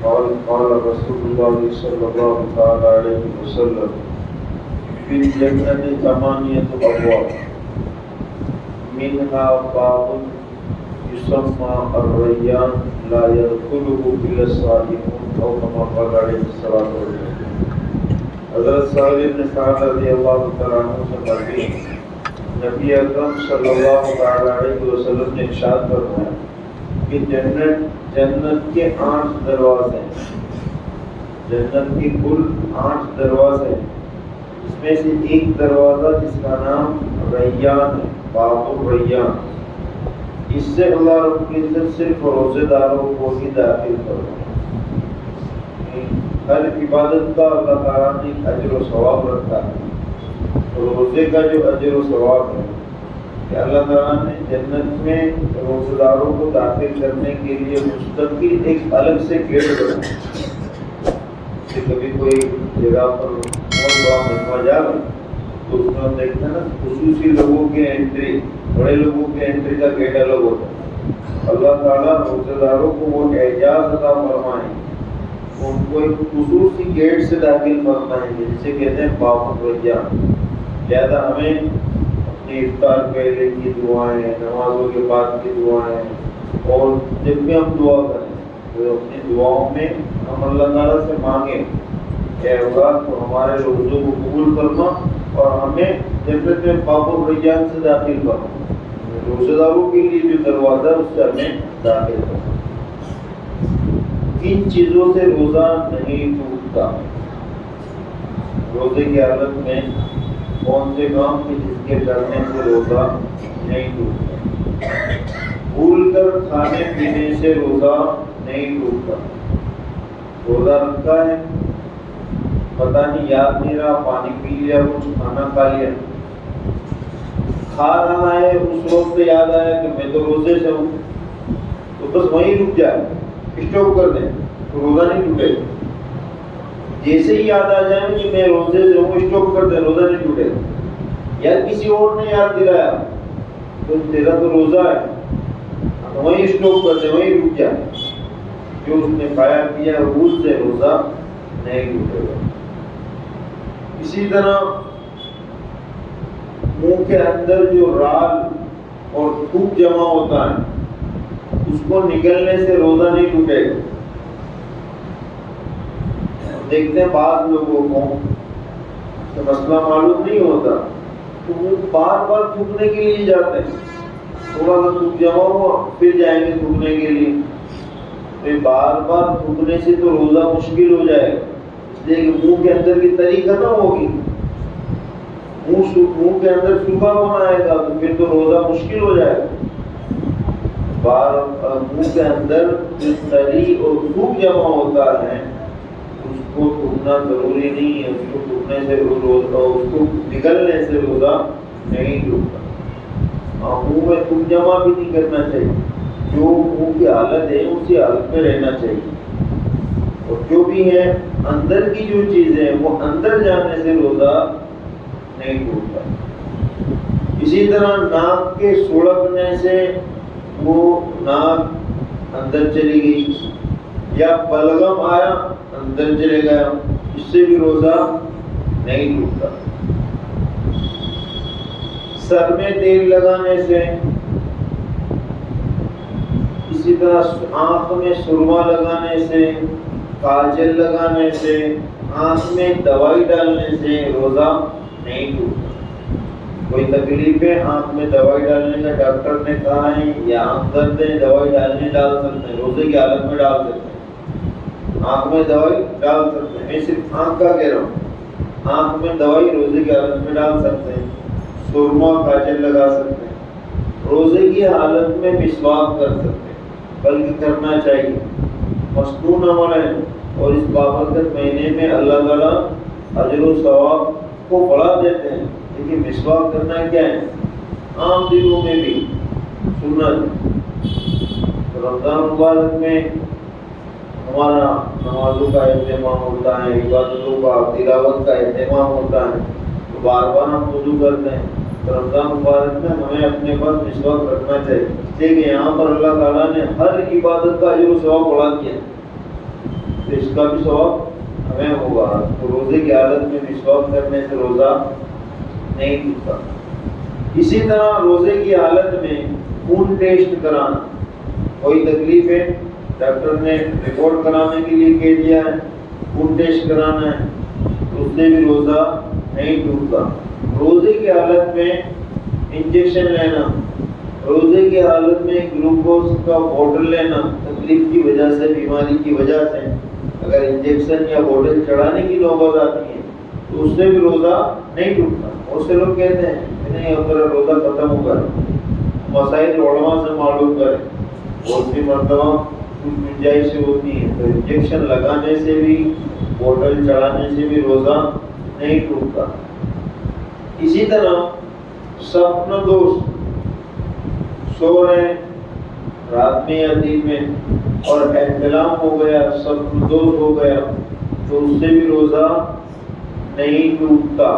قال رسول الله صلى الله تعالى عليه وسلم في الجنة 8 أبواب منها باب يسمى الريان لا يدخله إلا الصائمون أو كما قال عليه الصلاة والسلام. حضرت سہل بن سعد رضی اللہ تعالیٰ عنہ سے مروی نبی اکرم صلی اللہ تعالیٰ علیہ وسلم نے ارشاد فرمایا کہ جنت کے 8 دروازے ہیں. جنت کے کل 8 دروازے ہیں. اس میں سے ایک دروازہ جس کا نام ریان ہے، باب الریان. اس سے اللہ رب العزت صرف روزے داروں کو ہی داخل فرمائے. ہر عبادت کا اللہ تعالیٰ نے اجر و ثواب رکھا ہے. روزے کا جو اجر و ثواب ہے کہ اللہ تعالیٰ نے جنت میں روزے داروں کو داخل کرنے کے لیے مستقل ایک الگ سے گیٹ بنایا. کبھی کوئی جگہ پر بہت بڑا مجمع جا رہا ہے تو اس میں ہم دیکھتے ہیں نا خصوصی لوگوں کے انٹری، بڑے لوگوں کے انٹری کا گیٹ الگ ہوتا ہے. اللہ تعالیٰ روزے داروں کو وہ اعجاز عطا فرمائیں، ان کو ایک خصوصی گیٹ سے داخل فرمائیں گے جسے کہتے ہیں باب الریان. لہذا ہمیں اپنی افطار پہلے کی دعائیں، نمازوں کے بعد کی دعائیں، اور جب بھی ہم دعا کریں تو اپنی دعاؤں میں ہم اللہ تعالیٰ سے مانگیں کہ اللہ تو ہمارے روزوں کو قبول فرما اور ہمیں جنت میں باب الریان سے داخل فرما. روزے داروں کے لیے جو دروازہ ہے اس سے ہمیں داخل کرنا. ان چیزوں سے روزہ نہیں ٹوٹتا. روزے کی حالت میں کون سے کام کی جس کے کرنے سے روزہ نہیں ٹوٹتا. بھول کر کھانے پینے سے روزہ نہیں ٹوٹتا. روزہ رکھا ہے، پتہ نہیں یاد نہیں رہا، پانی پی لیا، کچھ کھانا کھا لیا، کھا رہا ہے، اس وقت یاد آیا کہ میں تو روزے سے ہوں، تو بس وہیں رک جائے، اسٹاپ کر دیں تو روزہ نہیں ٹوٹے. جیسے ہی یاد آ جائے کہ میں روزے سے ہوں، اسٹاپ کر دیں، روزہ نہیں ٹوٹے. یا کسی اور نے یاد دلایا تو تیرا تو روزہ ہے، وہیں اسٹاپ کر دیں، وہیں رک جائے. جو اس نے کھایا پیا بھول سے روزہ نہیں ٹوٹے گا. اسی طرح منہ کے اندر جو رال اور تھوک جمع ہوتا ہے اس کو نکلنے سے روزہ نہیں ٹوٹے گا. دیکھتے ہیں بعض لوگوں کو کہ مسئلہ معلوم نہیں ہوتا تو وہ بار بار تھوکنے کے لیے جاتے ہیں. تھوڑا سا تھوک جمع ہوا پھر جائیں گے تھوکنے کے لیے. بار بار تھوکنے سے تو روزہ مشکل ہو جائے گا، اس لیے کہ منہ کے اندر کی تری ختم ہوگی. منہ کے اندر سوکھا ہونا آئے گا تو پھر تو روزہ مشکل ہو جائے گا. منہ کے اندر جو تری اور تھوک جمع ہوتا ہے اس کو تھوکنا ضروری نہیں ہے. اس کو تھوکنے سے روزہ، اس کو نکلنے سے روزہ نہیں ٹوٹتا. منہ میں تھوک جمع بھی نہیں کرنا چاہیے. جو منہ کی حالت ہے اسی حالت میں رہنا چاہیے. اور جو بھی ہے اندر کی جو چیزیں ہیں وہ اندر جانے سے روزہ نہیں ٹوٹتا. اسی طرح ناک کے سڑکنے سے وہ ناک اندر چلی گئی یا بلغم آیا اندر چلے گیا، اس سے بھی روزہ نہیں ٹوٹتا. سر میں تیل لگانے سے، اسی طرح آنکھ میں سرما لگانے سے، کاجل لگانے سے، آنکھ میں دوائی ڈالنے سے روزہ نہیں ٹوٹتا. کوئی تکلیف ہے آنکھ میں دوائی ڈالنے کا ڈاکٹر نے کہا ہے یا آنکھ درد ہے دوائی ڈالنے ڈال سکتے ہیں، روزے کی حالت میں ڈال سکتے ہیں. آنکھ میں دوائی ڈال سکتے ہیں. میں صرف آنکھ کا کہہ رہا ہوں. آنکھ میں دوائی روزے کی حالت میں ڈال سکتے ہیں. سرما کاجل لگا سکتے ہیں. روزے کی حالت میں مسواک کر سکتے ہیں، بلکہ کرنا چاہیے. مصنون عمل ہے اور اس بابرکت مہینے میں اللہ تعالیٰ اجر و ثواب کو بڑھا دیتے ہیں. لیکن مسواک کرنا کیا ہے؟ عام دنوں میں بھی سنت. رمضان مبارک میں ہمارا نمازوں کا اہتمام ہوتا ہے، عبادتوں کا تلاوت کا اہتمام ہوتا ہے، تو بار بار ہم وضو کرتے ہیں. تو رمضان مبارک میں ہمیں اپنے پاس مسواک رکھنا چاہیے، اس لیے کہ یہاں پر اللہ تعالیٰ نے ہر عبادت کا اجر و ثواب بڑھا دیا. تو اس کا بھی ثواب ہمیں ہوگا. تو روزے کی حالت میں مسواک کرنے سے روزہ نہیں ٹوٹتا. اسی طرح روزے کی حالت میں خون ٹیسٹ کرانا. کوئی تکلیف ہے، ڈاکٹر نے رپورٹ کرانے کے لیے کہہ دیا ہے، خون ٹیسٹ کرانا ہے، تو اس سے بھی روزہ نہیں ٹوٹتا. روزے کی حالت میں انجیکشن لینا، روزے کی حالت میں گلوکوز کا بوٹل لینا، تکلیف کی وجہ سے، بیماری کی وجہ سے اگر انجیکشن یا بوٹل چڑھانے کی نوبت آتی ہے تو اس سے بھی روزہ نہیں ٹوٹتا. بہت سے لوگ کہتے ہیں کہ نہیں اب میرا روزہ ختم ہو گیا. مسائل علماء سے معلوم کریں. بہت سی مرتبہ کچھ گنجائشیں ہوتی ہیں، تو انجیکشن لگانے سے بھی، بوٹل چڑھانے سے بھی روزہ نہیں ٹوٹتا. اسی طرح سپن دوست، سو رہے رات میں یا دن میں اور احتلام ہو گیا، سپن دوست ہو گیا، تو اس سے بھی روزہ نہیں ٹوٹتا.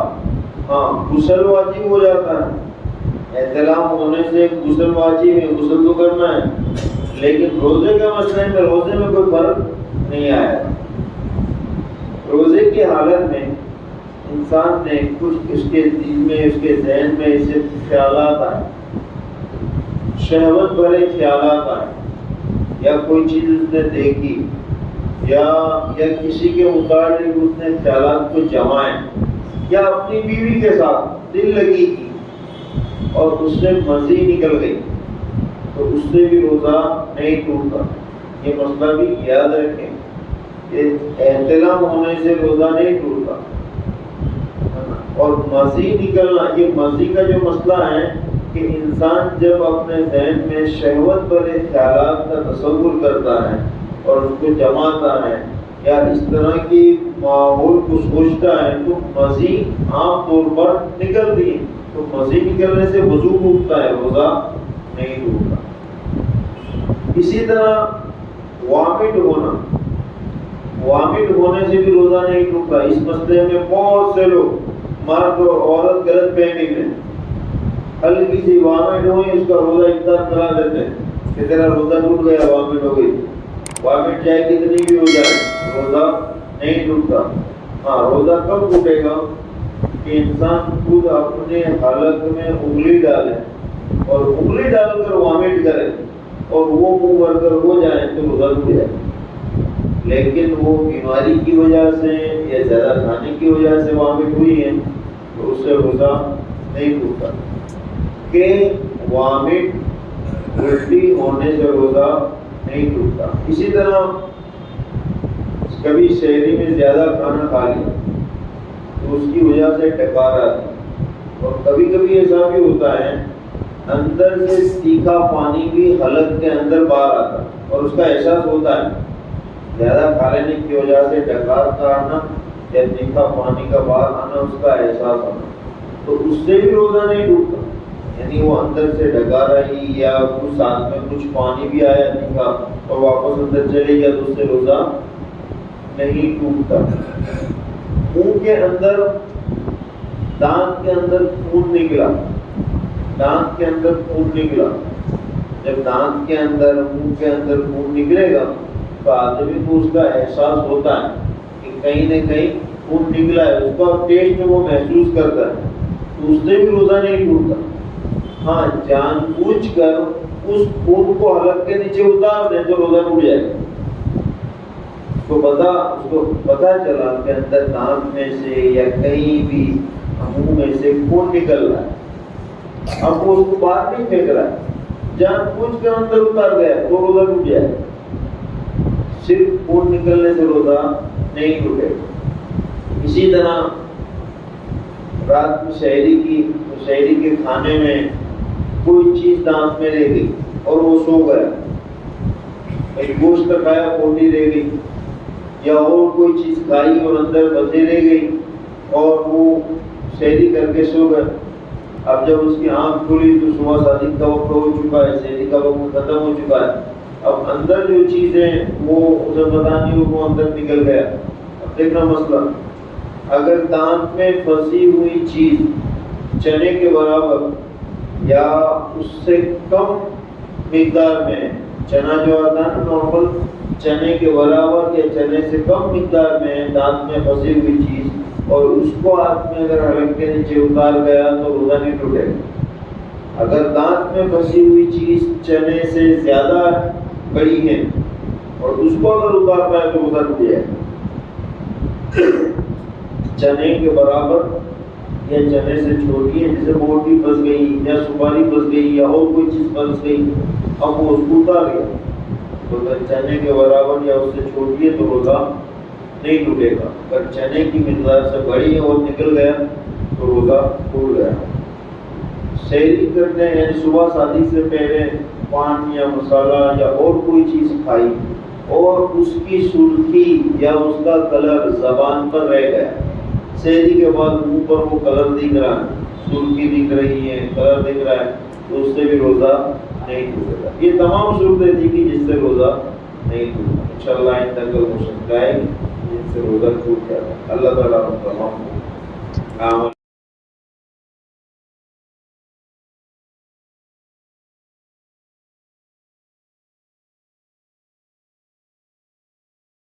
ہاں غسل واجب ہو جاتا ہے. احتلام ہونے سے غسل واجب ہے، غسل تو کرنا ہے، لیکن روزے کا مسئلہ میں روزے میں کوئی فرق نہیں آیا. روزے کی حالت میں انسان نے کچھ اس کے دل میں، اس کے ذہن میں اسے خیالات آئے، شہوت بھرے خیالات آئے، یا کوئی چیز اس نے دیکھی، یا کسی کے متعلق اس نے خیالات کو جمائے، یا اپنی بیوی کے ساتھ دل لگی کی اور اس سے مزی نکل گئی، تو اس سے بھی روزہ نہیں ٹوٹتا. یہ مسئلہ بھی یاد رکھیں کہ احتلام ہونے سے روزہ نہیں ٹوٹتا. اور مزی نکلنا، یہ مزی کا جو مسئلہ ہے کہ انسان جب اپنے ذہن میں شہوت بھرے خیالات کا تصور کرتا ہے اور اس کو جماتا ہے یا اس طرح کی ماحول کو سوچتا ہے تو مزی عام طور پر نکلتی ہے. تو مزی نکلنے سے وضو ٹوٹتا ہے، روزہ نہیں ٹوٹتا. اسی طرح وامٹ ہونا، وامٹ ہونے سے بھی روزہ نہیں ٹوٹتا. اس مسئلے میں بہت سے لوگ، مرد اور عورت، غلط فہمی میں ہلکی سی وامٹ ہوئی اس کا روزہ افطار کرا دیتے ہیں کہ تیرا روزہ ٹوٹ گیا، وامٹ ہو گئی. وامٹ چاہے کتنی بھی ہو جائے روزہ نہیں ٹوٹتا. ہاں روزہ کب ٹوٹے گا کہ انسان خود اپنے حلق میں انگلی ڈالے اور انگلی ڈال کر وامٹ کرے اور وہ منہ بھر کر ہو جائے تو روزہ ٹوٹ جائے. لیکن وہ بیماری کی وجہ سے یا زیادہ کھانے کی وجہ سے وامٹ ہوئی ہے تو اس سے روزہ نہیں ٹوٹتا. کہ وامٹ الٹی ہونے سے روزہ نہیں ٹوٹتا. اسی طرح کبھی شہری میں زیادہ کھانا کھا لیا تو اس کی وجہ سے ڈکار آتی ہے. اور کبھی کبھی ایسا بھی ہوتا ہے اندر سے تیکھا پانی بھی حلق کے اندر باہر آتا ہے اور اس کا احساس ہوتا ہے. زیادہ کھا لینے کی وجہ سے ڈکار کا آنا یا تیکھا پانی کا باہر آنا، اس کا احساس ہونا، تو اس سے بھی روزہ نہیں ٹوٹتا. یعنی وہ اندر سے ڈکار آئی یا کچھ ساتھ میں کچھ پانی بھی آیا تیکھا اور واپس اندر چلے گیا تو اس سے روزہ نہیں ٹوٹتا. منہ کے اندر، دانت کے اندر خون نکلا، دانت کے اندر خون نکلا، جب دانت کے اندر، منہ کے اندر خون نکلے گا تو آدمی کو اس کا احساس ہوتا ہے کہ کہیں نہ کہیں خون نکلا ہے، اس کا ٹیسٹ وہ محسوس کرتا ہے، تو اس سے بھی روزہ نہیں ٹوٹتا. ہاں جان بوجھ کر اس خون کو حلق کے نیچے اتار دیں تو روزہ ٹوٹ جائے گا. اس کو پتا چلا کہ اندر دانت میں سے یا کہیں بھی منہ میں سے خون نکل رہا ہے، اب وہ اس کو باہر نہیں پھینک رہا ہے، جان بوجھ کر اندر اتار گیا تو روزہ ٹوٹ جائے گا. صرف خون نکلنے سے روزہ نہیں ٹوٹے گا. اسی طرح رات میں شہری کے کھانے میں کوئی چیز دانت میں رہ گئی اور وہ سو گیا، ایک گوشت کھایا پوٹی رہ گئی، یا اور کوئی چیز کھائی اور اندر بچے رہ گئی اور وہ شہری کر کے سو گیا. اب جب اس کی آنکھ کھلی تو صبح صادق کا وقت ہو چکا ہے، شہری کا وقت ختم ہو چکا ہے. اب اندر جو چیزیں وہ اسے پتا نہیں وہ اندر نکل گیا. اب دیکھنا مسئلہ، اگر دانت میں پھنسی ہوئی چیز چنے کے برابر یا اس سے کم مقدار میں، چنا جو آتا ہے نا نارمل چنے کے برابر یا چنے سے کم مقدار میں دانت میں پھنسی ہوئی چیز اور اس کو آدمی اگر حلق کے نیچے اتار گیا تو روزہ نہیں ٹوٹے گا۔ اگر دانت میں پھنسی ہوئی چیز چنے سے زیادہ بڑی ہے اور اس کو اگر اتار پائے تو روزہ ٹوٹ جائے گا۔ چنے کے برابر یا چنے سے چھوٹی ہے، جیسے موٹی پھنس گئی یا سپاری پھنس گئی یا اور کوئی چیز پھنس گئی، اب وہ اس کو اتار گیا تو اگر چنے کے برابر یا اس سے چھوٹی ہے تو روزہ نہیں ٹوٹے گا۔ اگر چنے کی مقدار سے بڑی ہے اور نکل گیا تو روزہ ٹوٹ گیا۔ سحری کرتے ہیں صبح شادی سے پہلے پان یا مسالہ یا اور کوئی چیز کھائی اور اس کی سرخی یا اس کا کلر زبان پر رہ گیا، سحری کے بعد منہ پر وہ کلر دکھ رہا ہے، سرخی دکھ رہی ہے، کلر دکھ رہا ہے تو اس سے بھی روزہ نہیں ٹوٹے گا۔ یہ تمام صورتیں تھی کہ جس سے روزہ نہیں ٹوٹا۔ انشاءاللہ ان تک کوشش کریں جس سے روزہ ٹوٹ جاتا ہے۔ اللہ تعالیٰ ہم تمام کو